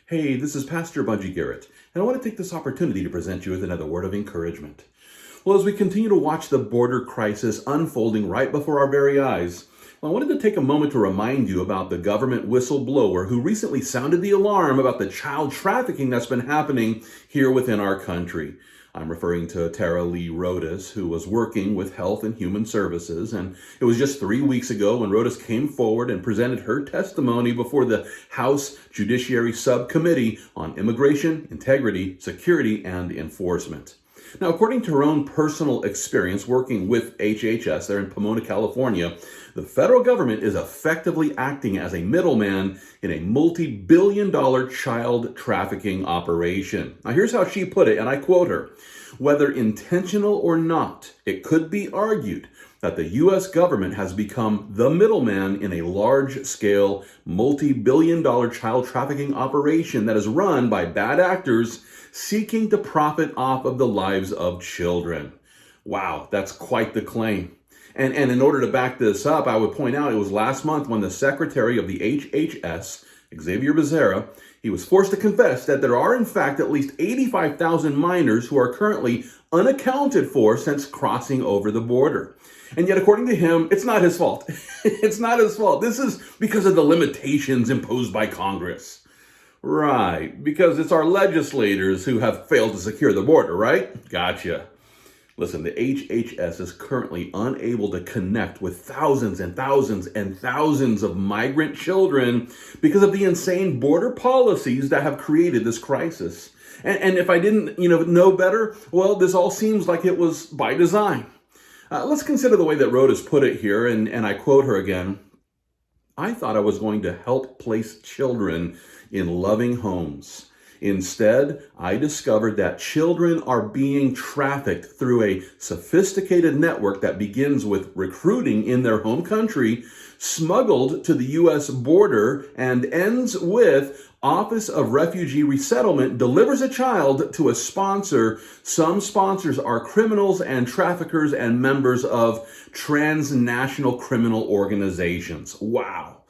Hey, this is Pastor Bunjee Garrett, and I want to take this opportunity to present you with another word of encouragement. Well, as we continue to watch the border crisis unfolding right before our very eyes, I wanted to take a moment to remind you about the government whistleblower who recently sounded the alarm about the child trafficking that's been happening here within our country. I'm referring to Tara Lee Rodas, who was working with Health and Human Services. And it was just 3 weeks ago when Rodas came forward and presented her testimony before the House Judiciary Subcommittee on Immigration, Integrity, Security, and Enforcement. Now, according to her own personal experience working with HHS there in Pomona, California, the federal government is effectively acting as a middleman in a multi-billion-dollar child trafficking operation. Now, here's how she put it, and I quote her: "Whether intentional or not, it could be argued that the U.S. government has become the middleman in a large-scale, multi-billion-dollar child trafficking operation that is run by bad actors seeking to profit off of the lives of children." Wow, that's quite the claim. And in order to back this up, I would point out it was last month when the secretary of the HHS, Xavier Becerra, he was forced to confess that there are in fact at least 85,000 minors who are currently unaccounted for since crossing over the border. And yet, according to him, it's not his fault. It's not his fault. This is because of the limitations imposed by Congress. Right, because it's our legislators who have failed to secure the border, right? Gotcha. Listen, the HHS is currently unable to connect with thousands and thousands and thousands of migrant children because of the insane border policies that have created this crisis. And if I didn't, know better, well, this all seems like it was by design. Let's consider the way that Rhoda's put it here, and I quote her again. "I thought I was going to help place children in loving homes. Instead, I discovered that children are being trafficked through a sophisticated network that begins with recruiting in their home country, smuggled to the U.S. border, and ends with Office of Refugee Resettlement delivers a child to a sponsor. Some sponsors are criminals and traffickers and members of transnational criminal organizations." Wow.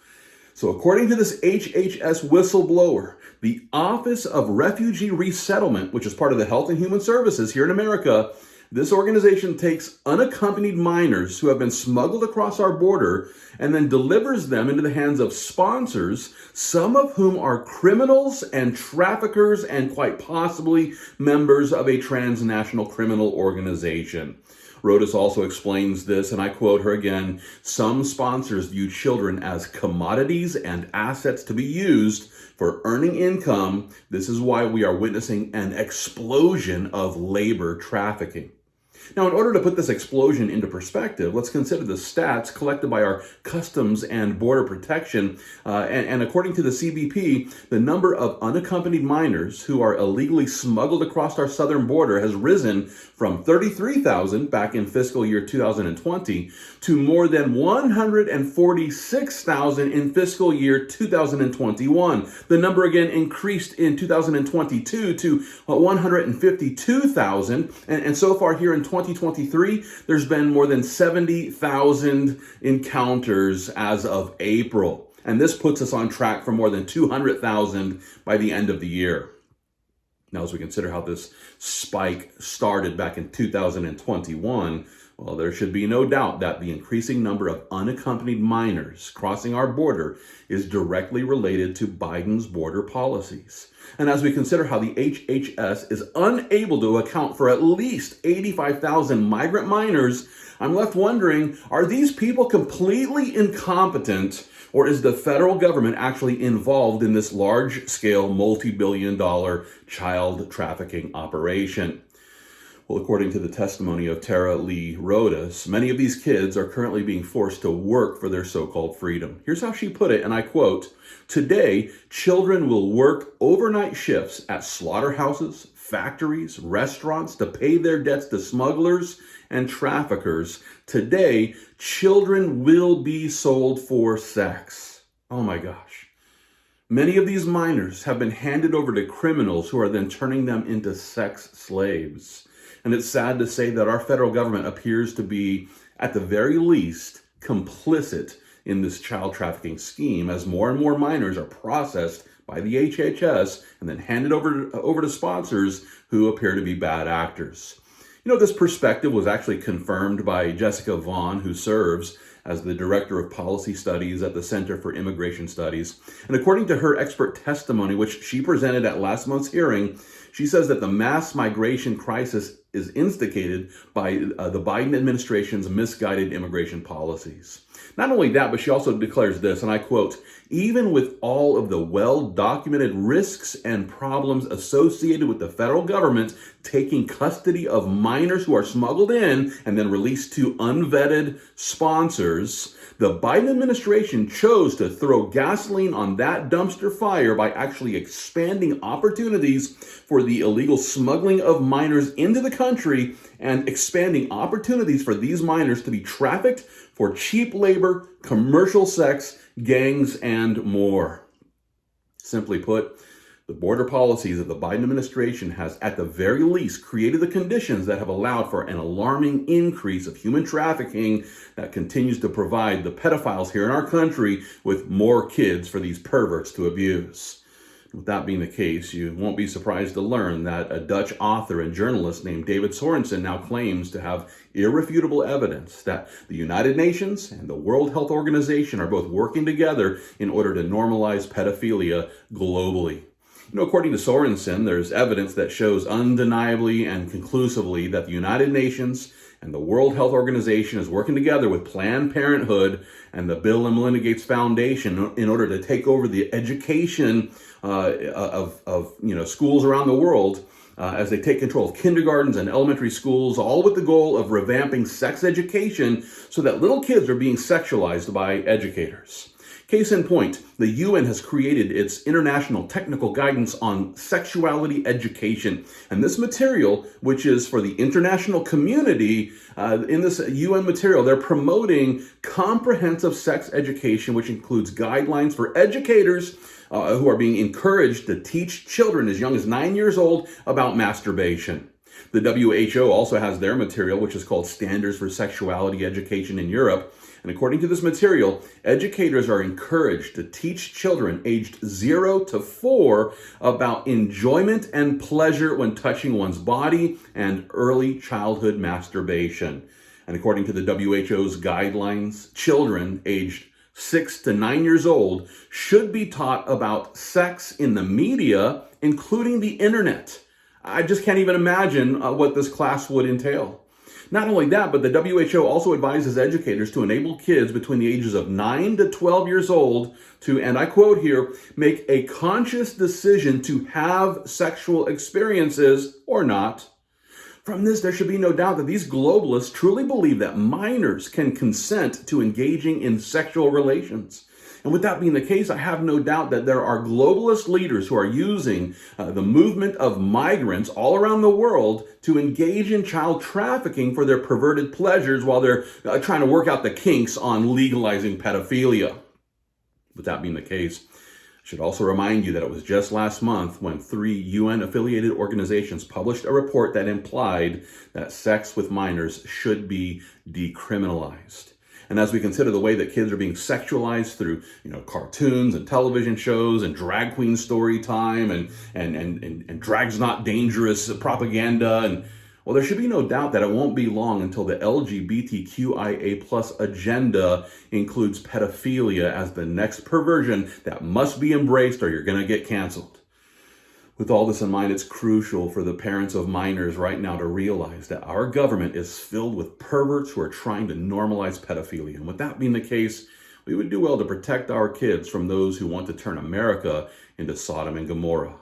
So according to this HHS whistleblower, the Office of Refugee Resettlement, which is part of the Health and Human Services here in America, this organization takes unaccompanied minors who have been smuggled across our border and then delivers them into the hands of sponsors, some of whom are criminals and traffickers and quite possibly members of a transnational criminal organization. Rodas also explains this, and I quote her again: "Some sponsors view children as commodities and assets to be used for earning income. This is why we are witnessing an explosion of labor trafficking." Now, in order to put this explosion into perspective, let's consider the stats collected by our Customs and Border Protection. And according to the CBP, the number of unaccompanied minors who are illegally smuggled across our southern border has risen from 33,000 back in fiscal year 2020 to more than 146,000 in fiscal year 2021. The number again increased in 2022 to 152,000. And so far here in 2023, there's been more than 70,000 encounters as of April. And this puts us on track for more than 200,000 by the end of the year. Now, as we consider how this spike started back in 2021, well, there should be no doubt that the increasing number of unaccompanied minors crossing our border is directly related to Biden's border policies. And as we consider how the HHS is unable to account for at least 85,000 migrant minors, I'm left wondering, are these people completely incompetent, or is the federal government actually involved in this large-scale, multi-billion-dollar child trafficking operation? Well, according to the testimony of Tara Lee Rodas, many of these kids are currently being forced to work for their so-called freedom. Here's how she put it, and I quote, "Today, children will work overnight shifts at slaughterhouses, factories, restaurants to pay their debts to smugglers and traffickers. Today, children will be sold for sex." Oh my gosh. Many of these minors have been handed over to criminals who are then turning them into sex slaves. And it's sad to say that our federal government appears to be, at the very least, complicit in this child trafficking scheme as more and more minors are processed by the HHS and then handed over to sponsors who appear to be bad actors. This perspective was actually confirmed by Jessica Vaughn, who serves as the Director of Policy Studies at the Center for Immigration Studies. And according to her expert testimony, which she presented at last month's hearing, she says that the mass migration crisis is instigated by the Biden administration's misguided immigration policies. Not only that, but she also declares this, and I quote, "Even with all of the well-documented risks and problems associated with the federal government taking custody of minors who are smuggled in and then released to unvetted sponsors, the Biden administration chose to throw gasoline on that dumpster fire by actually expanding opportunities for the illegal smuggling of minors into the country and expanding opportunities for these minors to be trafficked for cheap labor, commercial sex, gangs, and more." Simply put, the border policies of the Biden administration has at the very least created the conditions that have allowed for an alarming increase of human trafficking that continues to provide the pedophiles here in our country with more kids for these perverts to abuse. With that being the case, you won't be surprised to learn that a Dutch author and journalist named David Sorensen now claims to have irrefutable evidence that the United Nations and the World Health Organization are both working together in order to normalize pedophilia globally. According to Sorensen, there's evidence that shows undeniably and conclusively that the United Nations and the World Health Organization is working together with Planned Parenthood and the Bill and Melinda Gates Foundation in order to take over the education of schools around the world as they take control of kindergartens and elementary schools, all with the goal of revamping sex education so that little kids are being sexualized by educators. Case in point, the UN has created its International Technical Guidance on Sexuality Education. And this material, which is for the international community, in this UN material, they're promoting comprehensive sex education, which includes guidelines for educators who are being encouraged to teach children as young as 9 years old about masturbation. The WHO also has their material, which is called Standards for Sexuality Education in Europe. And according to this material, educators are encouraged to teach children aged 0 to 4 about enjoyment and pleasure when touching one's body and early childhood masturbation. And according to the WHO's guidelines, children aged 6 to 9 years old should be taught about sex in the media, including the internet. I just can't even imagine what this class would entail. Not only that, but the WHO also advises educators to enable kids between the ages of 9 to 12 years old to, and I quote here, make a conscious decision to have sexual experiences or not. From this, there should be no doubt that these globalists truly believe that minors can consent to engaging in sexual relations. And with that being the case, I have no doubt that there are globalist leaders who are using the movement of migrants all around the world to engage in child trafficking for their perverted pleasures while they're trying to work out the kinks on legalizing pedophilia. With that being the case, I should also remind you that it was just last month when 3 UN-affiliated organizations published a report that implied that sex with minors should be decriminalized. And as we consider the way that kids are being sexualized through, cartoons and television shows and drag queen story time and drag's not dangerous propaganda, and well, there should be no doubt that it won't be long until the LGBTQIA+ agenda includes pedophilia as the next perversion that must be embraced or you're going to get canceled. With all this in mind, it's crucial for the parents of minors right now to realize that our government is filled with perverts who are trying to normalize pedophilia. And with that being the case, we would do well to protect our kids from those who want to turn America into Sodom and Gomorrah.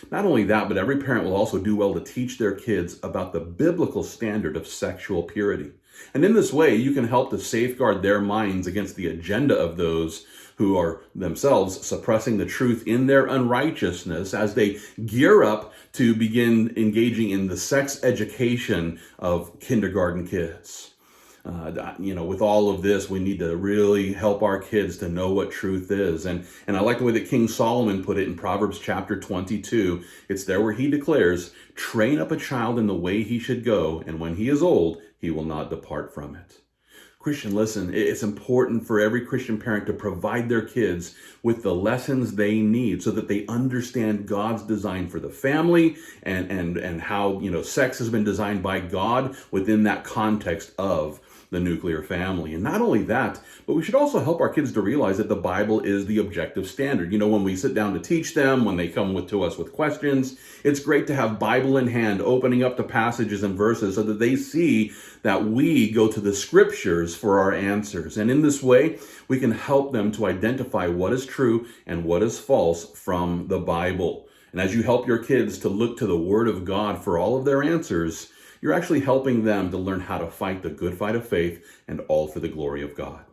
Not only that, but every parent will also do well to teach their kids about the biblical standard of sexual purity. And in this way, you can help to safeguard their minds against the agenda of those who are themselves suppressing the truth in their unrighteousness as they gear up to begin engaging in the sex education of kindergarten kids. With all of this, we need to really help our kids to know what truth is. And I like the way that King Solomon put it in Proverbs chapter 22. It's there where he declares, "Train up a child in the way he should go, and when he is old, he will not depart from it." Christian, listen, it's important for every Christian parent to provide their kids with the lessons they need so that they understand God's design for the family and how, sex has been designed by God within that context of the nuclear family. And not only that, but we should also help our kids to realize that the Bible is the objective standard. When we sit down to teach them, when they come to us with questions, it's great to have Bible in hand, opening up the passages and verses so that they see that we go to the scriptures for our answers. And in this way, we can help them to identify what is true and what is false from the Bible. And as you help your kids to look to the Word of God for all of their answers, you're actually helping them to learn how to fight the good fight of faith, and all for the glory of God.